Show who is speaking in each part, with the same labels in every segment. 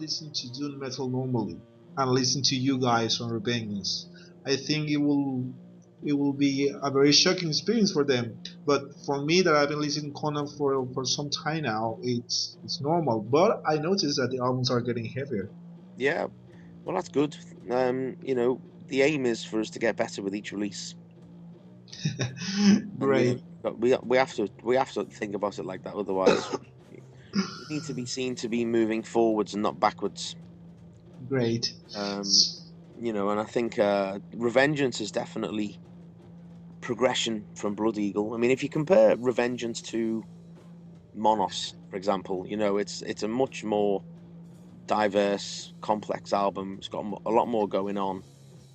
Speaker 1: listen to doom metal normally and listen to you guys on Rebellions, I think it will be a very shocking experience for them. But for me, that I've been listening to Conan for some time now, it's normal. But I noticed that the albums are getting heavier.
Speaker 2: Yeah, well, that's good. The aim is for us to get better with each release, and
Speaker 1: Great.
Speaker 2: we have to think about it like that. Otherwise, we need to be seen to be moving forwards and not backwards.
Speaker 1: Great.
Speaker 2: Um, and I think Revengeance is definitely progression from Blood Eagle. I mean, if you compare Revengeance to Monos, for example, it's a much more diverse, complex album. It's got a lot more going on.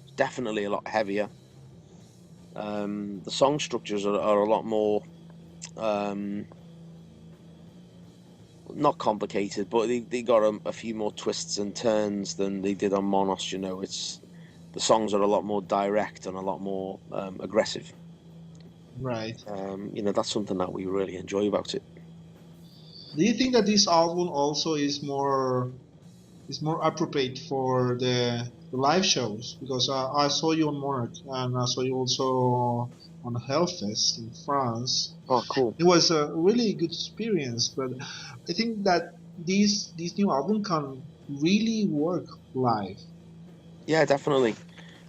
Speaker 2: It's definitely a lot heavier. The song structures are a lot more um, not complicated, but they got a few more twists and turns than they did on Monos. It's the songs are a lot more direct and a lot more aggressive.
Speaker 1: Right.
Speaker 2: That's something that we really enjoy about it.
Speaker 1: Do you think that this album also is more appropriate for the live shows? Because I saw you on Monarch and I saw you also on Hellfest in France.
Speaker 2: Oh, cool.
Speaker 1: It was a really good experience, but I think that this new album can really work live.
Speaker 2: Yeah, definitely.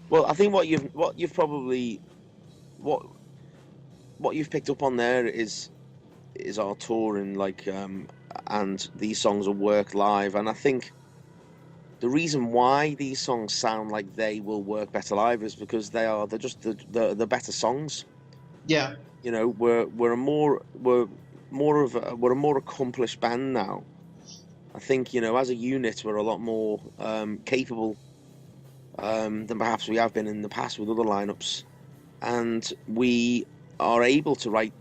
Speaker 2: Well, I think what you've probably what what you've picked up on there is our touring, and these songs will work live. And I think the reason why these songs sound like they will work better live is because they're just the better songs.
Speaker 1: Yeah,
Speaker 2: We're a more accomplished band now. I think as a unit we're a lot more capable than perhaps we have been in the past with other lineups, and we are able to write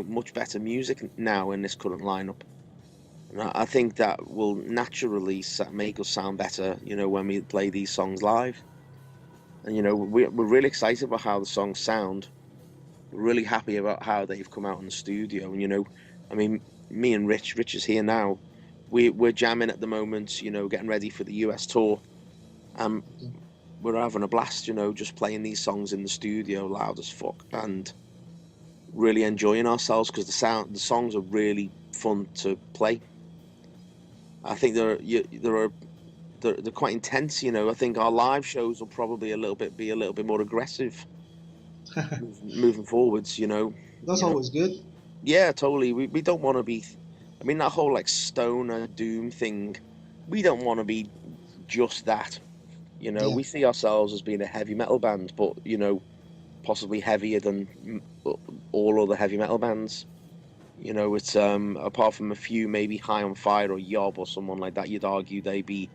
Speaker 2: much better music now in this current lineup. And I think that will naturally make us sound better, when we play these songs live. And we're really excited about how the songs sound. We're really happy about how they've come out in the studio. And I mean, me and Rich is here now. We're jamming at the moment, getting ready for the US tour. Um, we're having a blast, just playing these songs in the studio loud as fuck and really enjoying ourselves because the songs are really fun to play. I think they're quite intense. I think our live shows will probably be a little bit more aggressive moving forwards.
Speaker 1: that's always good.
Speaker 2: Yeah, totally. We don't want to be. I mean, that whole like stoner doom thing. We don't want to be just that.
Speaker 1: Yeah,
Speaker 2: We see ourselves as being a heavy metal band, but possibly heavier than all other heavy metal bands. It's apart from a few, maybe High on Fire or Yob or someone like that, you'd argue they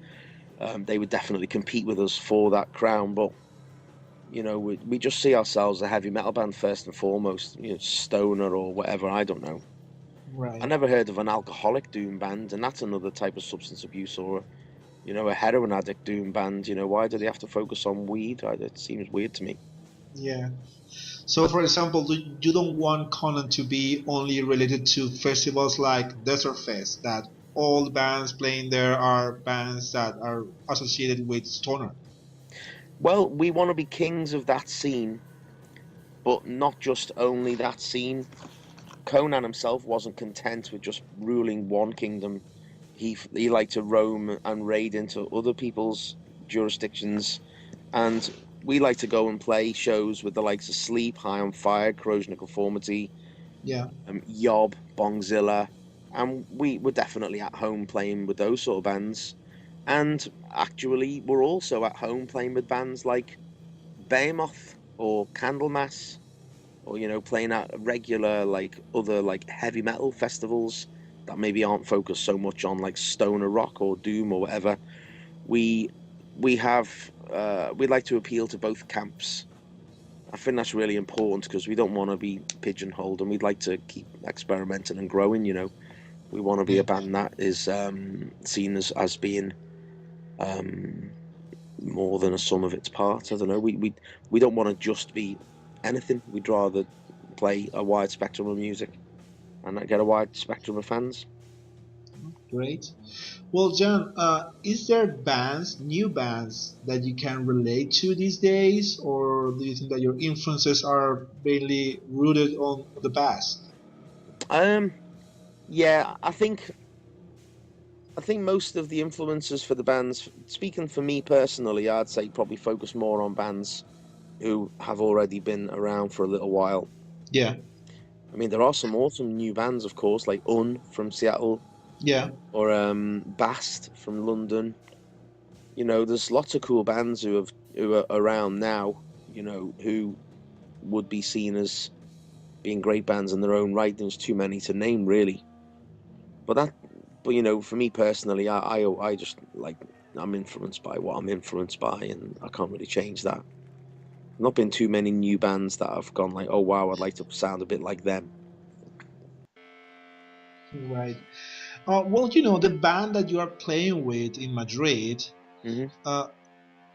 Speaker 2: would definitely compete with us for that crown. But we just see ourselves as a heavy metal band first and foremost. Stoner or whatever. I don't know. I
Speaker 1: right.
Speaker 2: never heard of an alcoholic doom band, and that's another type of substance abuse, or a heroin addict doom band. Why do they have to focus on weed? It seems weird to me.
Speaker 1: Yeah. So, for example, you don't want Conan to be only related to festivals like Desert Fest, that all the bands playing there are bands that are associated with stoner.
Speaker 2: Well, we want to be kings of that scene, but not just only that scene. Conan himself wasn't content with just ruling one kingdom. He liked to roam and raid into other people's jurisdictions, and we like to go and play shows with the likes of Sleep, High on Fire, Corrosion of Conformity,
Speaker 1: Yeah,
Speaker 2: Yob, Bongzilla, and we were definitely at home playing with those sort of bands. And actually, we're also at home playing with bands like Behemoth or Candlemass, or playing at regular like other like heavy metal festivals that maybe aren't focused so much on like stoner rock or doom or whatever. We we have uh we'd like to appeal to both camps. I think that's really important because we don't want to be pigeonholed, and we'd like to keep experimenting and growing. We want to be
Speaker 1: yeah,
Speaker 2: a band that is seen as being um more than a sum of its parts. I don't know. We don't want to just be anything. We'd rather play a wide spectrum of music and get a wide spectrum of fans.
Speaker 1: Great. Well, John, is there bands, new bands that you can relate to these days, or do you think that your influences are mainly rooted on the past?
Speaker 2: Um, yeah, I think most of the influences for the bands, speaking for me personally, I'd say probably focus more on bands who have already been around for a little while.
Speaker 1: Yeah,
Speaker 2: I mean, there are some awesome new bands, of course, like from Seattle
Speaker 1: yeah,
Speaker 2: or Bast from London. There's lots of cool bands who are around now, who would be seen as being great bands in their own right. There's too many to name, really. But that, for me personally, I just like I'm influenced by what I'm influenced by, and I can't really change that. Not been too many new bands that I've gone like, oh wow, I'd like to sound a bit like them.
Speaker 1: right. Well, the band that you are playing with in Madrid,
Speaker 2: Hmm.
Speaker 1: uh,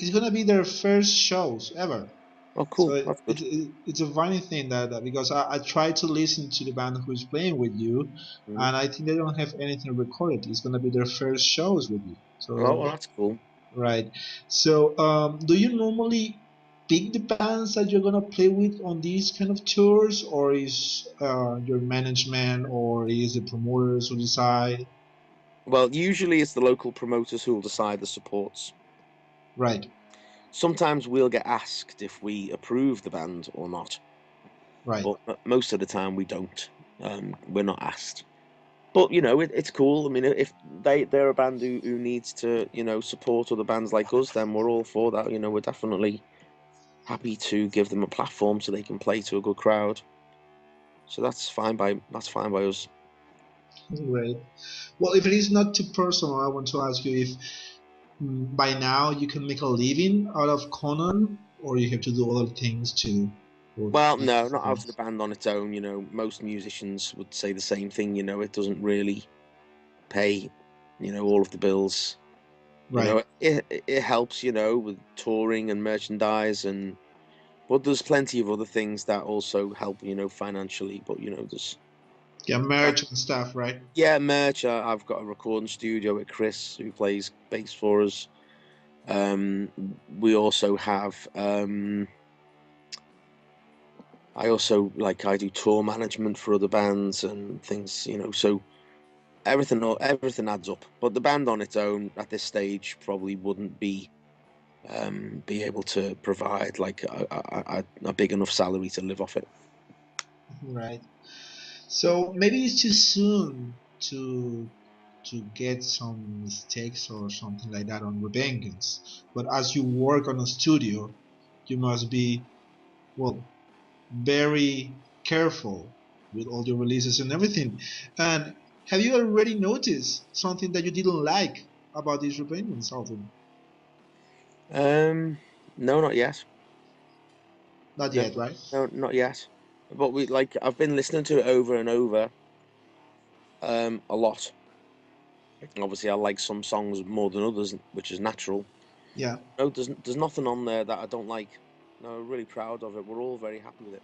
Speaker 1: is gonna be their first shows ever.
Speaker 2: Oh,
Speaker 1: So
Speaker 2: cool. That's good.
Speaker 1: it's a funny thing that because I tried to listen to the band who's playing with you,
Speaker 2: Hmm.
Speaker 1: and I think they don't have anything recorded. It's gonna be their first shows with you.
Speaker 2: Oh,
Speaker 1: So
Speaker 2: well, that's cool.
Speaker 1: right. So do you normally pick the bands that you're gonna play with on these kind of tours, or is your management or is the promoters who decide?
Speaker 2: Well, usually it's the local promoters who will decide the supports.
Speaker 1: Right.
Speaker 2: Sometimes we'll get asked if we approve the band or not,
Speaker 1: Right.
Speaker 2: but most of the time we don't. We're not asked. But it's cool. I mean, if they're a band who needs to support other bands like us, then we're all for that. We're definitely happy to give them a platform so they can play to a good crowd. So that's fine by us.
Speaker 1: Right. Well, if it is not too personal, I want to ask you if by now you can make a living out of Conan, or you have to do other things to. Or,
Speaker 2: Well, no, not out of the band on its own. Most musicians would say the same thing. It doesn't really pay, all of the bills.
Speaker 1: right.
Speaker 2: It helps, with touring and merchandise but there's plenty of other things that also help, financially. But there's
Speaker 1: Yeah,
Speaker 2: uh,
Speaker 1: merch and stuff, right?
Speaker 2: yeah, merch. I've got a recording studio with Chris who plays bass for us. Um, we also have. I also I do tour management for other bands and things. So everything adds up. But the band on its own at this stage probably wouldn't be able to provide like a big enough salary to live off it.
Speaker 1: Right. So maybe it's too soon to get some mistakes or something like that on Rebellions. But as you work on a studio, you must be, well, very careful with all your releases and everything. And have you already noticed something that you didn't like about this Rebellions album?
Speaker 2: Um, no, not yet.
Speaker 1: Not
Speaker 2: No,
Speaker 1: yet, right?
Speaker 2: no, not yet. But I've been listening to it over and over, a lot. Obviously, I like some songs more than others, which is natural.
Speaker 1: Yeah.
Speaker 2: No, there's nothing on there that I don't like. No, I'm really proud of it. We're all very happy with it.